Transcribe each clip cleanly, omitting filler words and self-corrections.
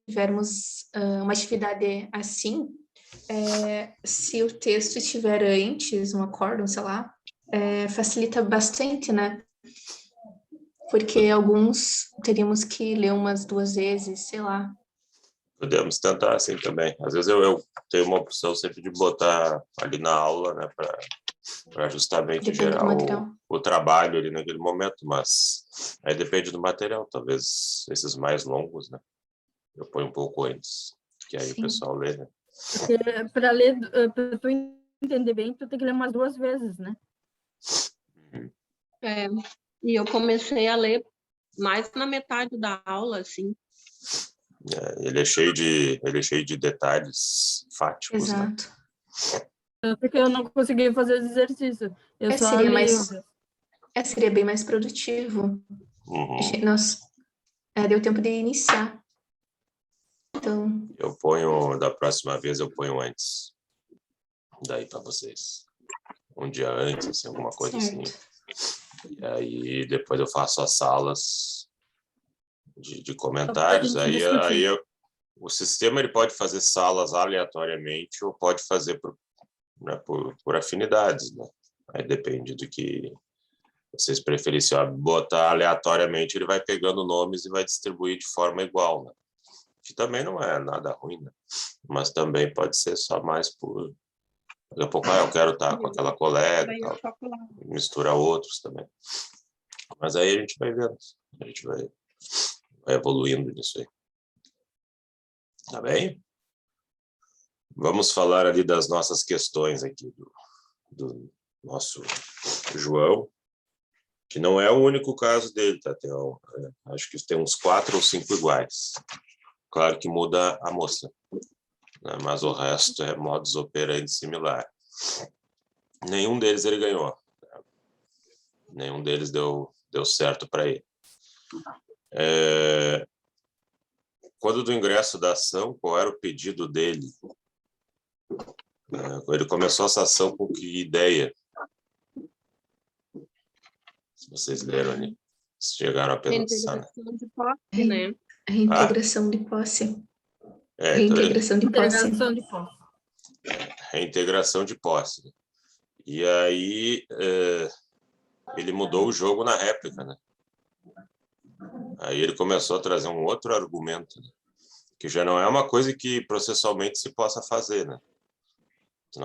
tivermos uma atividade assim, se o texto estiver antes, um acórdão, sei lá, facilita bastante, né? Porque alguns teríamos que ler umas 2 vezes, sei lá. Podemos tentar assim também. Às vezes eu tenho uma opção sempre de botar ali na aula, né, para justamente Depende gerar do material. o trabalho ali naquele momento, mas aí depende do material, talvez esses mais longos, né, eu ponho um pouco antes, que aí Sim. o pessoal lê, né. Porque para ler, para tu entender bem, tu tem que ler umas 2 vezes, né? E eu comecei a ler mais na metade da aula, assim. Ele é cheio de detalhes fáticos, né. Exato. Porque eu não consegui fazer esse exercício. Eu só seria bem mais produtivo. Uhum. Deu tempo de iniciar. Então, Da próxima vez eu ponho antes. Daí para vocês. Um dia antes, assim, alguma coisa certo. assim. E aí depois eu faço as salas de comentários. Aí o sistema ele pode fazer salas aleatoriamente ou pode fazer por afinidades, né? Aí depende do que vocês preferirem. Se eu botar aleatoriamente, ele vai pegando nomes e vai distribuir de forma igual, né? Que também não é nada ruim, né? Mas também pode ser só mais por... Daqui a pouco eu quero estar com aquela colega, tal, mistura outros também. Mas aí a gente vai vendo, a gente vai evoluindo nisso aí. Tá bem? Vamos falar ali das nossas questões aqui do nosso João, que não é o único caso dele, tá? Acho que tem uns 4 ou 5 iguais. Claro que muda a moça, né? Mas o resto é modus operandi similar. Nenhum deles ele ganhou. Né? Nenhum deles deu certo para ele. Quando do ingresso da ação, qual era o pedido dele? Ele começou essa ação com que ideia? Se vocês leram ali, se chegaram a pensar. Reintegração de posse, né? Reintegração de posse. Reintegração de posse. Reintegração de posse. E aí ele mudou o jogo na réplica, né? Aí ele começou a trazer um outro argumento, né? Que já não é uma coisa que processualmente se possa fazer, né? Você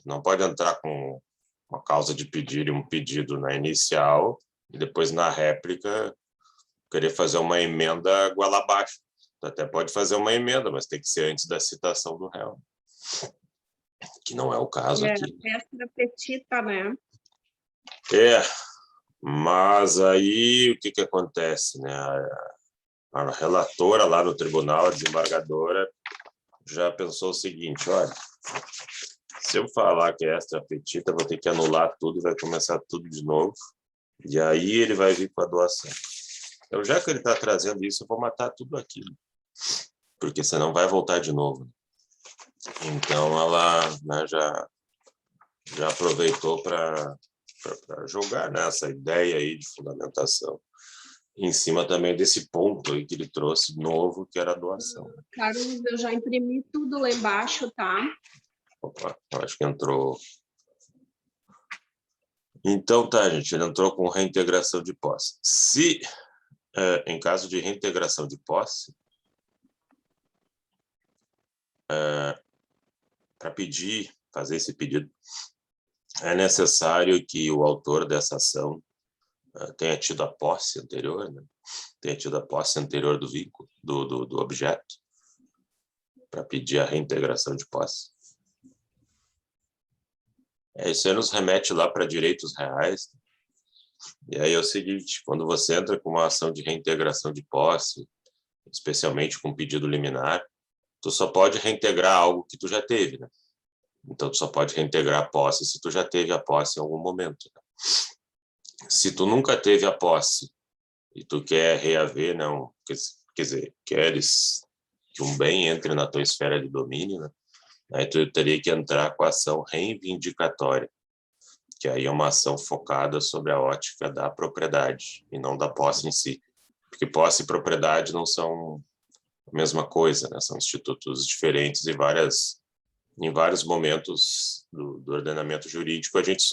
não pode entrar com uma causa de pedir e um pedido na inicial e depois na réplica querer fazer uma emenda goela abaixo. Até pode fazer uma emenda, mas tem que ser antes da citação do réu. Que não é o caso aqui. Extra petita, né? Mas aí o que acontece, né? A relatora lá no tribunal, a desembargadora, já pensou o seguinte: olha, se eu falar que é extra petita, vou ter que anular tudo e vai começar tudo de novo. E aí ele vai vir com a doação. Então, já que ele está trazendo isso, eu vou matar tudo aquilo. Porque senão vai voltar de novo. Então, ela, né, já aproveitou para jogar, né, essa ideia aí de fundamentação em cima também desse ponto aí que ele trouxe novo, que era a doação. Carlos, eu já imprimi tudo lá embaixo, tá? Opa, eu acho que entrou. Então, tá, gente, ele entrou com reintegração de posse. Se, em caso de reintegração de posse, para fazer esse pedido, é necessário que o autor dessa ação tenha tido a posse anterior, né? Tenha tido a posse anterior do vínculo, do objeto, para pedir a reintegração de posse. Isso aí nos remete lá para direitos reais. E aí é o seguinte: quando você entra com uma ação de reintegração de posse, especialmente com pedido liminar, tu só pode reintegrar algo que tu já teve, né? Então, tu só pode reintegrar a posse se tu já teve a posse em algum momento. Né? Se tu nunca teve a posse e tu quer reaver, não, quer dizer, queres que um bem entre na tua esfera de domínio, né? Aí tu teria que entrar com a ação reivindicatória, que aí é uma ação focada sobre a ótica da propriedade e não da posse em si. Porque posse e propriedade não são mesma coisa, né? São institutos diferentes em vários momentos do ordenamento jurídico, a gente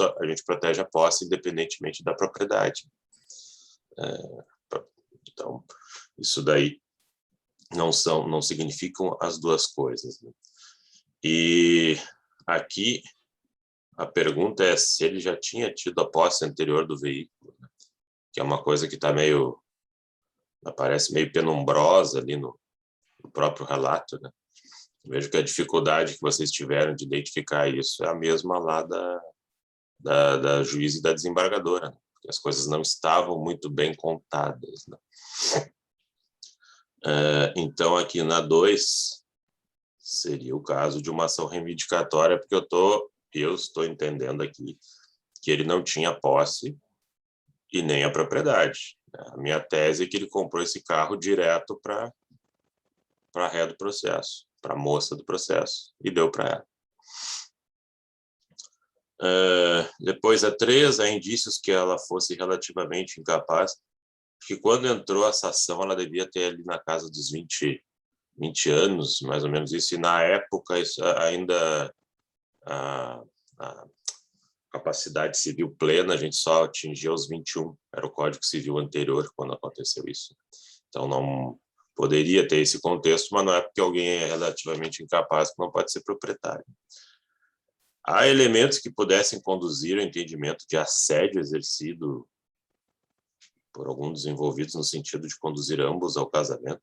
protege a posse independentemente da propriedade. Então, isso daí não significam as duas coisas, né? E aqui a pergunta é se ele já tinha tido a posse anterior do veículo, né? Que é uma coisa que aparece meio penumbrosa ali no próprio relato, né? Vejo que a dificuldade que vocês tiveram de identificar isso é a mesma lá da juíza e da desembargadora, né? Porque as coisas não estavam muito bem contadas, né? Então, aqui na 2, seria o caso de uma ação reivindicatória, porque eu estou entendendo aqui que ele não tinha posse e nem a propriedade. A minha tese é que ele comprou esse carro direto para a ré do processo, para a moça do processo, e deu para ela. Depois, a 3, há indícios que ela fosse relativamente incapaz, porque quando entrou essa ação, ela devia ter ali na casa dos 20 anos, mais ou menos isso, e na época isso ainda a capacidade civil plena, a gente só atingia os 21, era o Código Civil anterior quando aconteceu isso. Então, não poderia ter esse contexto, mas não é porque alguém é relativamente incapaz que não pode ser proprietário. Há elementos que pudessem conduzir ao entendimento de assédio exercido por algum dos envolvidos no sentido de conduzir ambos ao casamento.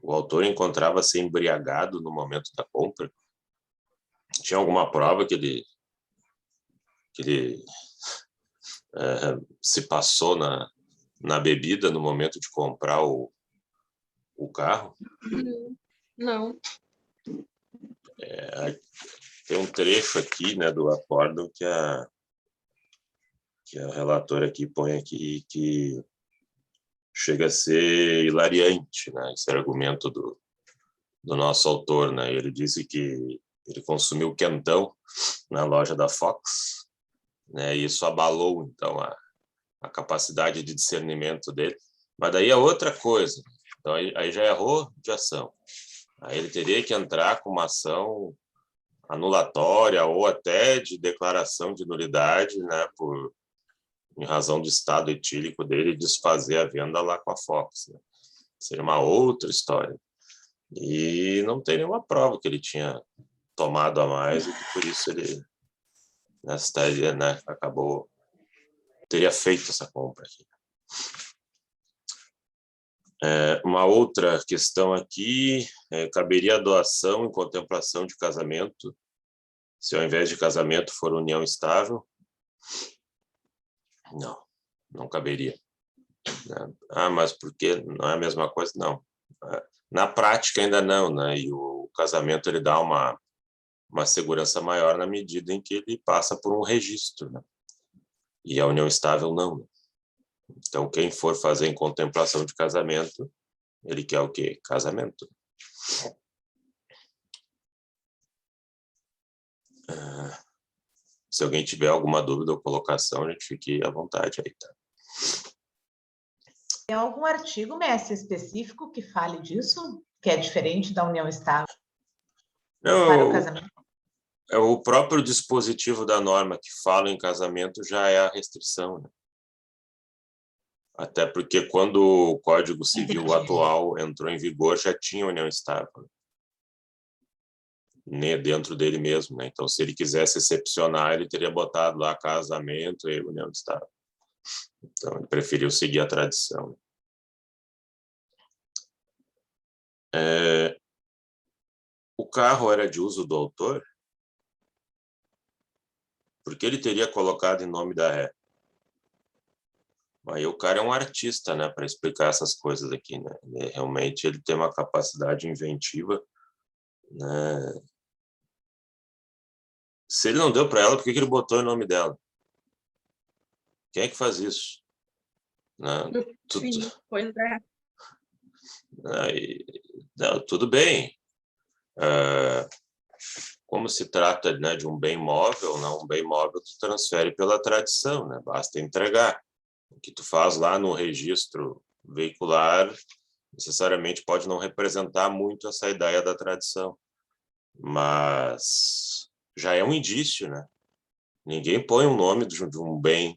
O autor encontrava-se embriagado no momento da compra. Tinha alguma prova que ele se passou na bebida no momento de comprar o carro? Não. Tem um trecho aqui, né, do acórdão que a relatora aqui põe aqui que chega a ser hilariante, né, esse argumento do nosso autor, né? Ele disse que ele consumiu quentão na loja da Fox, né? E isso abalou então a capacidade de discernimento dele. Mas daí é outra coisa. Então aí já errou de ação. Aí ele teria que entrar com uma ação anulatória ou até de declaração de nulidade, né, em razão do estado etílico dele, desfazer a venda lá com a Fox, né? Seria uma outra história. E não tem nenhuma prova que ele tinha tomado a mais e que por isso ele estaria, né, teria feito essa compra aqui. Uma outra questão aqui, caberia a doação em contemplação de casamento, se ao invés de casamento for união estável? Não caberia. Mas porque não é a mesma coisa? Não. Na prática ainda não, né? E o casamento ele dá uma segurança maior na medida em que ele passa por um registro, né? E a união estável não. Então, quem for fazer em contemplação de casamento, ele quer o quê? Casamento. Se alguém tiver alguma dúvida ou colocação, a gente fique à vontade aí, tá? Tem algum artigo, mestre, específico que fale disso? Que é diferente da união estável para o casamento? O próprio dispositivo da norma que fala em casamento já é a restrição, né? Até porque quando o Código Civil atual entrou em vigor, já tinha união estável, né, dentro dele mesmo, né? Então, se ele quisesse excepcionar, ele teria botado lá casamento e união estável. Então, ele preferiu seguir a tradição. O carro era de uso do autor? Porque ele teria colocado em nome da ré? Aí o cara é um artista, né, para explicar essas coisas aqui, né? Realmente ele tem uma capacidade inventiva, né? Se ele não deu para ela, por que ele botou em nome dela? Quem é que faz isso? Né? Sim, pois é. Não, tudo bem. Como se trata, né, de um bem móvel, não, um bem móvel tu transfere pela tradição, né? Basta entregar. O que tu faz lá no registro veicular necessariamente pode não representar muito essa ideia da tradição, mas já é um indício, né? Ninguém põe um nome de um bem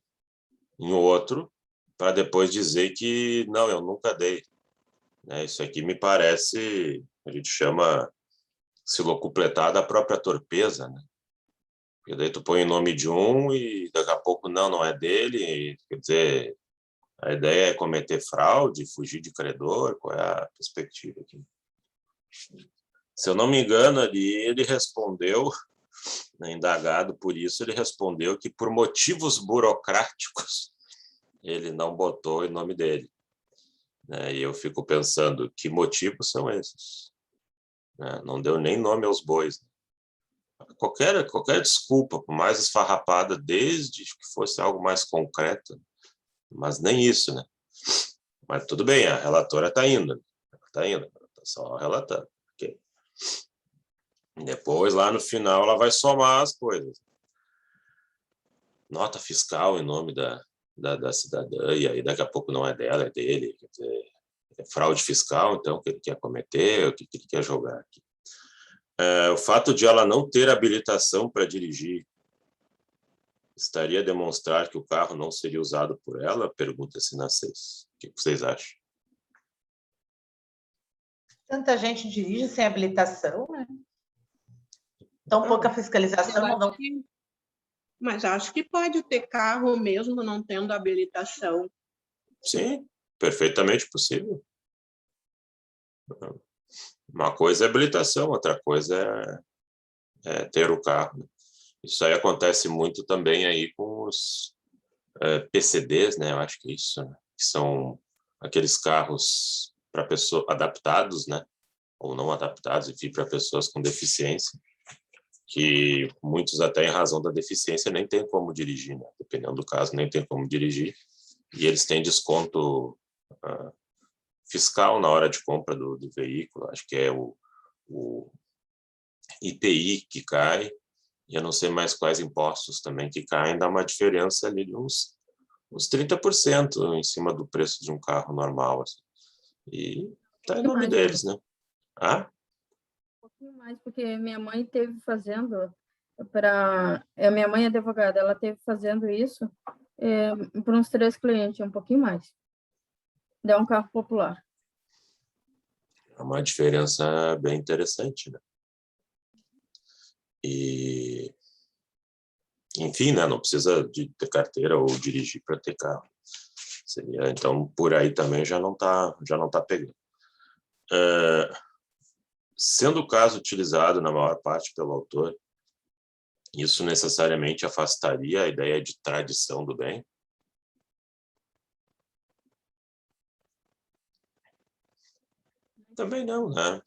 em outro para depois dizer que não, eu nunca dei. Né? Isso aqui me parece, a gente chama, se locupletar da própria torpeza, né? Porque daí tu põe o nome de um e daqui a pouco não é dele, quer dizer, a ideia é cometer fraude, fugir de credor, qual é a perspectiva aqui? Se eu não me engano, ali ele respondeu, né, indagado por isso, ele respondeu que por motivos burocráticos ele não botou o nome dele. Né? E eu fico pensando, que motivos são esses? Né? Não deu nem nome aos bois. Qualquer desculpa, por mais esfarrapada, desde que fosse algo mais concreto, mas nem isso, né? Mas tudo bem, a relatora está indo, está só relatando. Okay. Depois, lá no final, ela vai somar as coisas. Nota fiscal em nome da cidadã, e aí daqui a pouco não é dela, é dele. Quer dizer, é fraude fiscal, então, o que ele quer cometer, o que ele quer jogar aqui. O fato de ela não ter habilitação para dirigir estaria a demonstrar que o carro não seria usado por ela? Pergunta-se na 6. O que vocês acham? Tanta gente dirige sem habilitação, né? Tão pouca fiscalização. Não... Mas acho que pode ter carro mesmo não tendo habilitação. Sim, perfeitamente possível. Uma coisa é habilitação, outra coisa é ter o carro. Isso aí acontece muito também aí com os PCDs, né? Eu acho que é isso, né? Que são aqueles carros para pessoas adaptados, né? Ou não adaptados, enfim, para pessoas com deficiência, que muitos até em razão da deficiência nem tem como dirigir, né? Dependendo do caso, nem tem como dirigir, e eles têm desconto fiscal na hora de compra do veículo, acho que é o IPI que cai, e eu não sei mais quais impostos também que caem, dá uma diferença ali de uns 30% em cima do preço de um carro normal. Assim. E está em nome deles, né? Um pouquinho mais, porque minha mãe teve fazendo para... A minha mãe é advogada, ela teve fazendo isso para uns 3 clientes, um pouquinho mais. Dá um carro popular. É uma diferença bem interessante, né? E, enfim, né? Não precisa de ter carteira ou dirigir para ter carro. Seria, então, por aí também já não tá pegando. Sendo o caso utilizado na maior parte pelo autor, isso necessariamente afastaria a ideia de tradição do bem? Também não, né?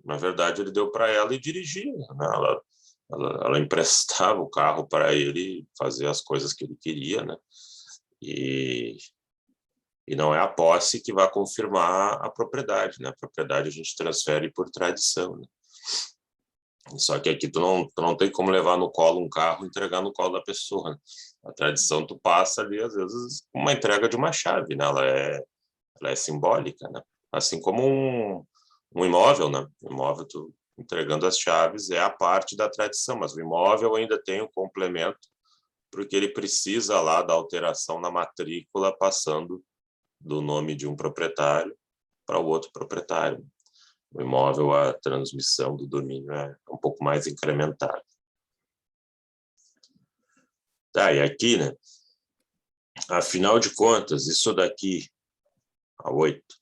Na verdade, ele deu para ela e dirigia. Né? Ela emprestava o carro para ele fazer as coisas que ele queria, né? E não é a posse que vai confirmar a propriedade, né? A propriedade a gente transfere por tradição, né? Só que aqui tu não tem como levar no colo um carro e entregar no colo da pessoa. Né? A tradição tu passa ali, às vezes, uma entrega de uma chave, né? Ela é simbólica, né? Assim como um imóvel, né? O imóvel, tu entregando as chaves, é a parte da tradição, mas o imóvel ainda tem um complemento porque ele precisa lá da alteração na matrícula, passando do nome de um proprietário para o outro proprietário. O imóvel, a transmissão do domínio é um pouco mais incrementada. Tá, e aqui, né? Afinal de contas, isso daqui, a 8,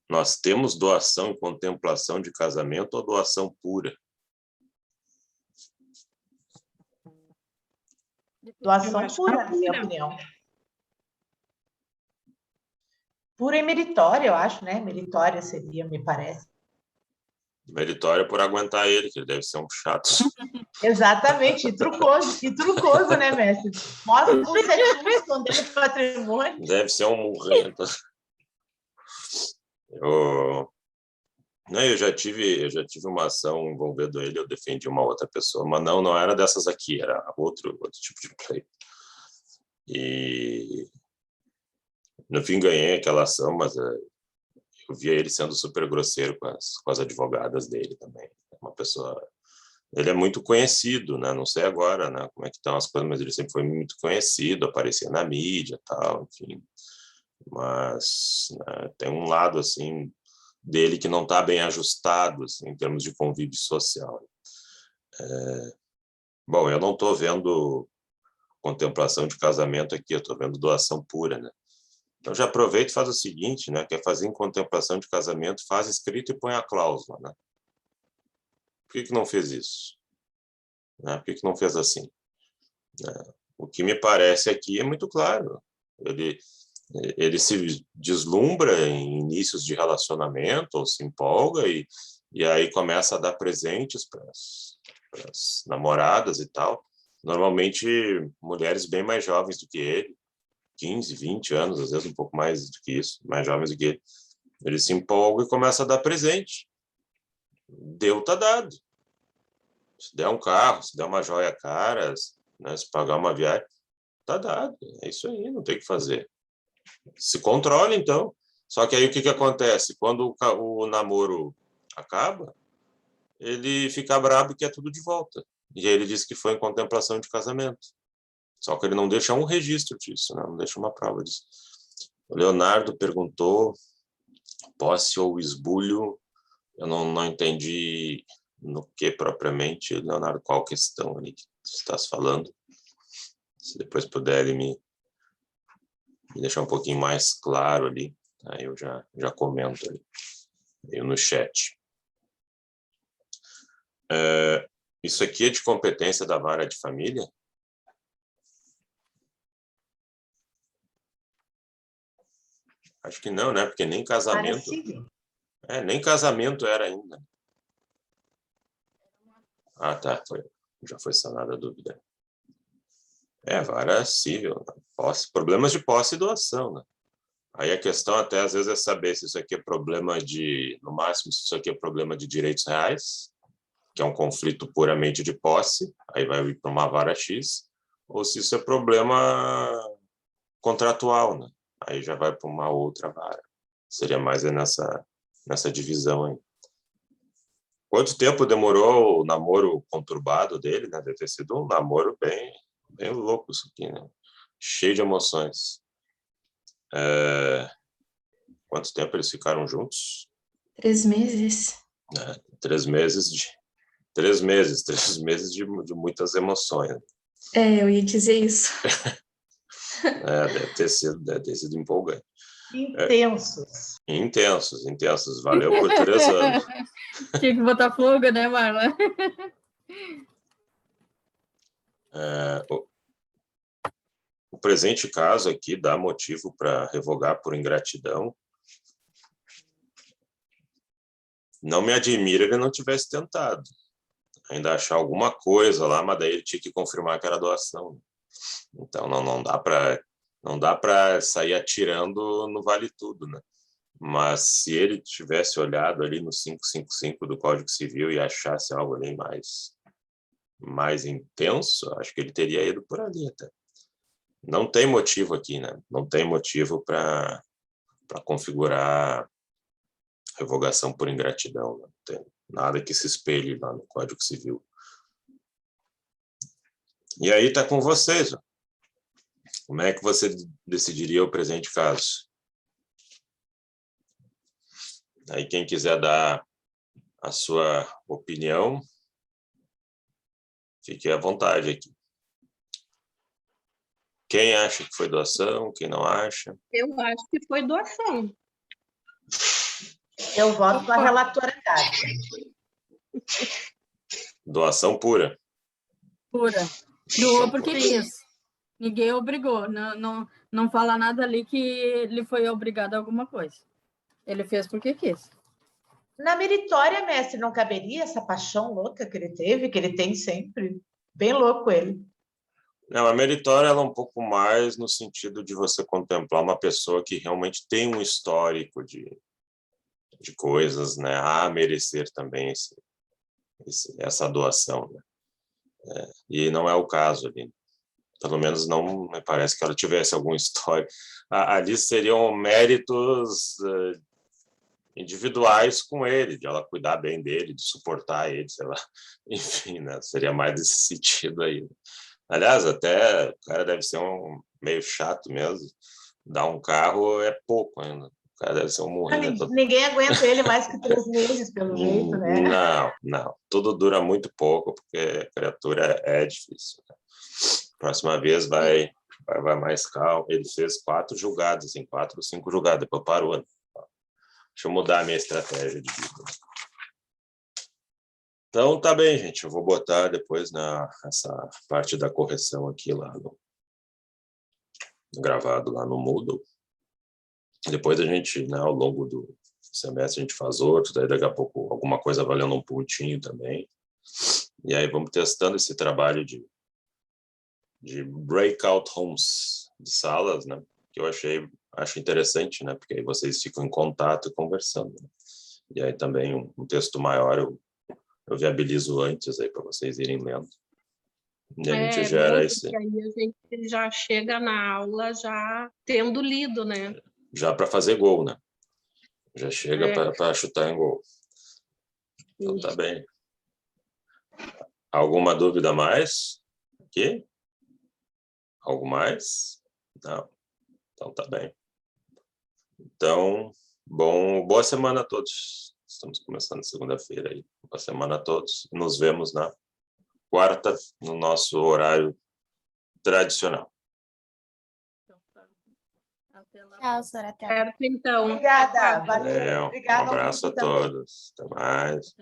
nós temos doação e contemplação de casamento ou doação pura? Doação pura, na minha opinião. Pura e meritória, eu acho, né? Meritória seria, me parece. Meritória por aguentar ele, que ele deve ser um chato. Exatamente, e trucoso, né, mestre? Mostra um certinho escondendo o patrimônio. Deve ser um murrento. Eu já tive uma ação envolvendo ele, eu defendi uma outra pessoa, mas não era dessas aqui, era outro tipo de play. E no fim ganhei aquela ação, mas eu via ele sendo super grosseiro com as advogadas dele também. Uma pessoa... Ele é muito conhecido, né? Não sei agora, né, como é que estão as coisas, mas ele sempre foi muito conhecido, aparecia na mídia e tal, enfim. Mas, né, tem um lado, assim, dele que não está bem ajustado, assim, em termos de convívio social. Bom, eu não estou vendo contemplação de casamento aqui, eu estou vendo doação pura, né? Então já aproveita e faz o seguinte, né? Quer fazer em contemplação de casamento, faz escrito e põe a cláusula, né? Por que não fez isso? Né? Por que não fez assim? O que me parece aqui é muito claro. Ele se deslumbra em inícios de relacionamento, ou se empolga, e aí começa a dar presentes para as namoradas e tal. Normalmente, mulheres bem mais jovens do que ele, 15, 20 anos, às vezes um pouco mais do que isso, mais jovens do que ele. Ele se empolga e começa a dar presente. Deu, tá dado. Se der um carro, se der uma joia cara, né, se pagar uma viagem, tá dado. É isso aí, não tem o que fazer. Se controle, então. Só que aí o que acontece? Quando o namoro acaba, ele fica bravo e quer tudo de volta. E aí ele diz que foi em contemplação de casamento. Só que ele não deixa um registro disso, né? Não deixa uma prova disso. O Leonardo perguntou posse ou esbulho. Eu não entendi no que propriamente, Leonardo, qual questão ali que você está falando. Se depois puderem me deixar um pouquinho mais claro ali, aí eu já comento ali no chat. Isso aqui é de competência da vara de família? Acho que não, né? Porque nem casamento... nem casamento era ainda. Ah, tá. Já foi sanada a dúvida. Vara civil. Né? Posse, problemas de posse e doação, né? Aí a questão até às vezes é saber se isso aqui é problema no máximo, se isso aqui é problema de direitos reais, que é um conflito puramente de posse, aí vai ir para uma vara X, ou se isso é problema contratual, né? Aí já vai para uma outra vara. Seria mais nessa divisão aí. Quanto tempo demorou o namoro conturbado dele, né? Deve ter sido um namoro bem louco isso aqui, né? Cheio de emoções. Quanto tempo eles ficaram juntos? 3 meses. 3 meses 3 meses de muitas emoções. Eu ia dizer isso. Deve ter sido empolgante. Intensos. Valeu por 3 anos. Tinha que botar fogo, né, Marla? O presente caso aqui dá motivo para revogar por ingratidão. Não me admira ele não tivesse tentado ainda achar alguma coisa lá, mas daí ele tinha que confirmar que era doação. Então não dá para sair atirando no vale tudo, né? Mas se ele tivesse olhado ali no 555 do Código Civil e achasse algo ali mais intenso, acho que ele teria ido por ali até. Não tem motivo aqui, né? Não tem motivo para configurar revogação por ingratidão. Não tem nada que se espelhe lá no Código Civil. E aí está com vocês. Ó. Como é que você decidiria o presente caso? Aí quem quiser dar a sua opinião, fique à vontade aqui. Quem acha que foi doação, quem não acha? Eu acho que foi doação. Eu voto com a relatora Kátia. Doação pura. Pura. Doou porque quis. Ninguém obrigou. Não fala nada ali que ele foi obrigado a alguma coisa. Ele fez porque quis. Na meritória, mestre, não caberia essa paixão louca que ele teve, que ele tem sempre? Bem louco ele. Não, a meritória ela é um pouco mais no sentido de você contemplar uma pessoa que realmente tem um histórico de coisas, né, a merecer também essa doação. Né? E não é o caso ali. Pelo menos não me parece que ela tivesse algum histórico. Ali seriam méritos individuais com ele, de ela cuidar bem dele, de suportar ele, sei lá. Enfim, né? Seria mais nesse sentido aí. Aliás, até o cara deve ser meio chato mesmo. Dar um carro é pouco ainda. O cara deve ser um morrendo. Ninguém aguenta ele mais que 3 meses, pelo jeito, né? Não. Tudo dura muito pouco, porque a criatura é difícil. Né? Próxima vez vai mais calmo. Ele fez 4 julgados, assim, 4 ou 5 julgados, depois parou. Né? Deixa eu mudar a minha estratégia de vida. Então, tá bem, gente. Eu vou botar depois essa parte da correção aqui lá gravado lá no Moodle. Depois a gente, né, ao longo do semestre, a gente faz outro, daí daqui a pouco alguma coisa valendo um pontinho também. E aí vamos testando esse trabalho de breakout rooms, de salas, né, que eu acho interessante, né, porque aí vocês ficam em contato e conversando. Né? E aí também um texto maior eu viabilizo antes aí para vocês irem lendo. E a gente gera esse... Aí a gente já chega na aula já tendo lido, né? Já para fazer gol, né? Já chega para chutar em gol. Então tá bem. Alguma dúvida mais? Aqui? Algo mais? Não. Então tá bem. Então, boa semana a todos. Estamos começando segunda-feira aí. Boa semana a todos. Nos vemos na quarta, no nosso horário tradicional. Tchau, senhora. Certo, então. Obrigada, valeu. Um Obrigada ao abraço a público também. todos. Até mais.